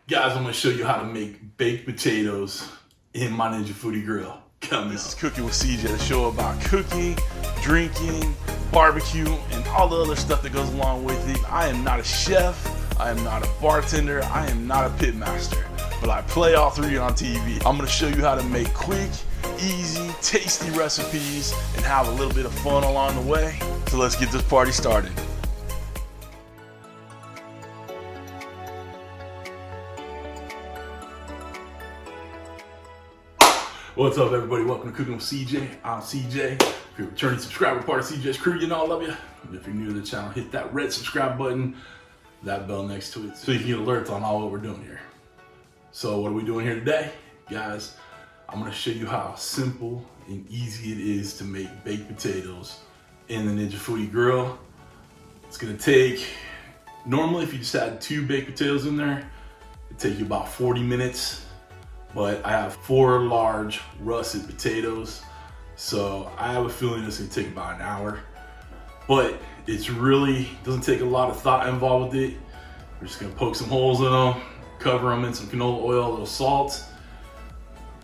Guys, I'm gonna show you how to make baked potatoes in my Ninja Foodi Grill. This is Cooking with CJ, the show about cooking, drinking, barbecue, and all the other stuff that goes along with it. I am not a chef, I am not a bartender, I am not a pit master, but I play all three on TV. I'm gonna show you how to make quick, easy, tasty recipes and have a little bit of fun along the way. So let's get this party started. What's up, everybody? Welcome to Cooking with CJ. I'm CJ. If you're a returning subscriber, part of CJ's crew, you know I love you. And if you're new to the channel, hit that red subscribe button, that bell next to it, so you can get alerts on all what we're doing here. So what are we doing here today? Guys, I'm gonna show you how simple and easy it is to make baked potatoes in the Ninja Foodi Grill. It's gonna take, normally if you just had 2 baked potatoes in there, it'd take you about 40 minutes. But I have 4 large russet potatoes, so I have a feeling it's gonna take about an hour. But it's really doesn't take a lot of thought involved with it. We're just gonna poke some holes in them, cover them in some canola oil, a little salt.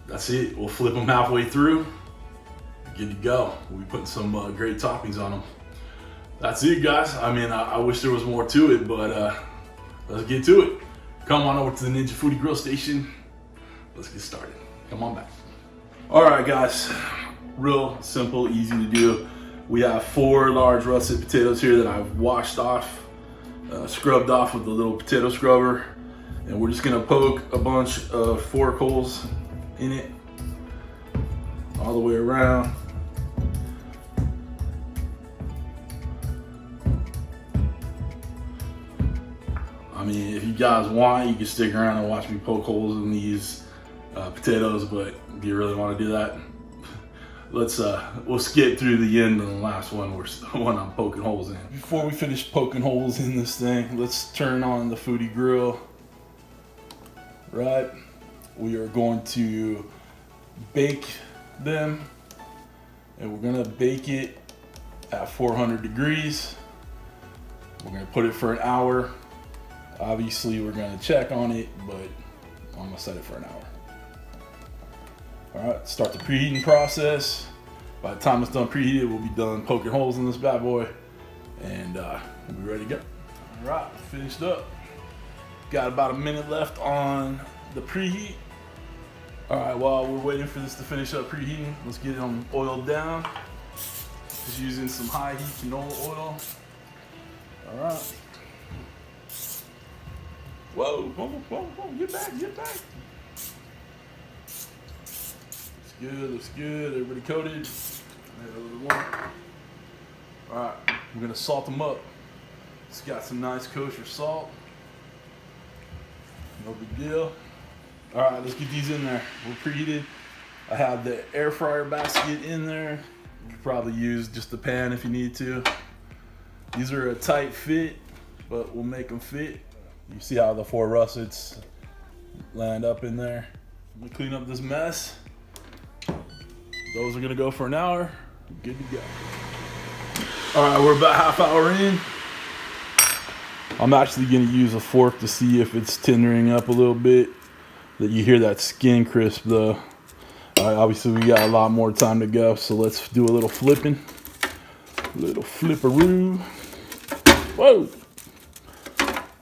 That's it. We'll flip them halfway through. Good to go. We'll be putting some great toppings on them. That's it, guys. I mean, I wish there was more to it, but let's get to it. Come on over to the Ninja Foodi Grill station. Let's get started. Come on back. All right, guys. Real simple, easy to do. We have 4 large russet potatoes here that I've washed off, scrubbed off with the little potato scrubber. And we're just gonna poke a bunch of fork holes in it all the way around. I mean, if you guys want, you can stick around and watch me poke holes in these potatoes, but if you really want to do that, we'll skip through the end of the last one, one I'm poking holes in. Before we finish poking holes in this thing, let's turn on the Foodi Grill. Right, we are going to bake them, and we're gonna bake it at 400 degrees. We're gonna put it for an hour. Obviously, we're gonna check on it, but I'm gonna set it for an hour. All right, start the preheating process. By the time it's done preheated, we'll be done poking holes in this bad boy, and we'll be ready to go. All right, finished up. Got about a minute left on the preheat. All right, while we're waiting for this to finish up preheating, let's get them oiled down. Just using some high heat canola oil. All right. Whoa, whoa, get back. Looks good, everybody coated. All right, we're gonna salt them up. It's got some nice kosher salt. No big deal. All right, let's get these in there. We're preheated. I have the air fryer basket in there. You could probably use just the pan if you need to. These are a tight fit, but we'll make them fit. You see how the 4 russets land up in there. Let me clean up this mess. Those are gonna go for an hour. Good to go. All right, we're about half hour in. I'm actually gonna use a fork to see if it's tendering up a little bit. That you hear that skin crisp though. All right, obviously we got a lot more time to go, so let's do a little flipping. A little flipperoo. Whoa.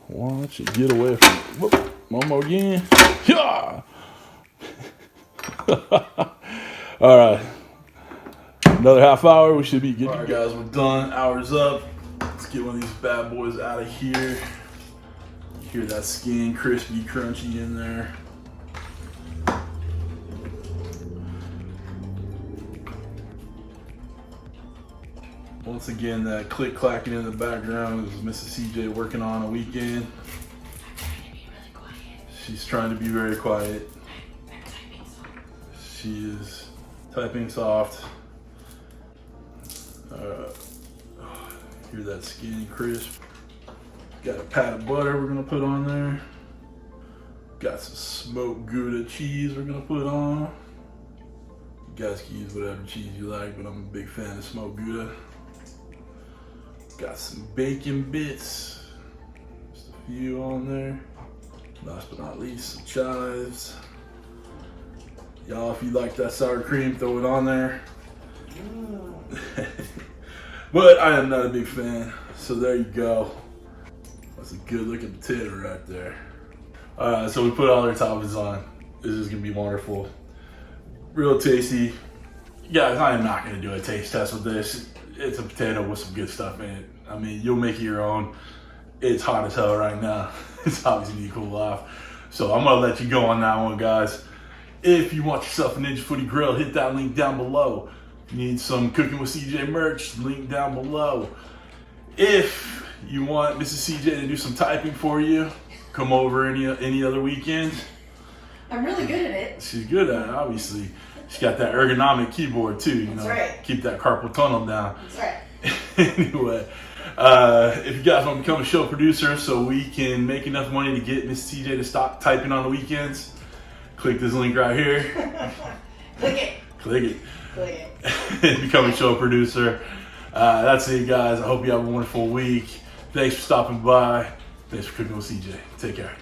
Watch it get away from it. Whoop. One more again. Yeah. All right, another half hour, we should be good. All right, guys, we're done. Hour's up. Let's get one of these bad boys out of here. You hear that skin crispy, crunchy in there. Once again, that click clacking in the background is Mrs. CJ working on a weekend. She's trying to be very quiet. She is typing soft. Hear that skin crisp. Got a pat of butter we're gonna put on there. Got some smoked Gouda cheese we're gonna put on. You guys can use whatever cheese you like, but I'm a big fan of smoked Gouda. Got some bacon bits. Just a few on there. Last but not least, some chives. Y'all, if you like that sour cream, throw it on there. But I am not a big fan, so there you go. That's a good looking potato right there. Alright, so we put all our toppings on. This is gonna be wonderful. Real tasty. Guys, I am not gonna do a taste test with this. It's a potato with some good stuff in it. I mean, you'll make it your own. It's hot as hell right now. It's obviously need to cool off. So I'm gonna let you go on that one, guys. If you want yourself a Ninja Foodi Grill, hit that link down below. If you need some Cooking with CJ merch, link down below. If you want Mrs. CJ to do some typing for you, come over any other weekend. I'm really good at it. She's good at it, obviously. She's got that ergonomic keyboard too, you know. That's right. Keep that carpal tunnel down. That's right. Anyway, if you guys want to become a show producer so we can make enough money to get Miss CJ to stop typing on the weekends, click this link right here. Click it. Click it. Click And become a show producer. That's it, guys. I hope you have a wonderful week. Thanks for stopping by. Thanks for cooking with CJ. Take care.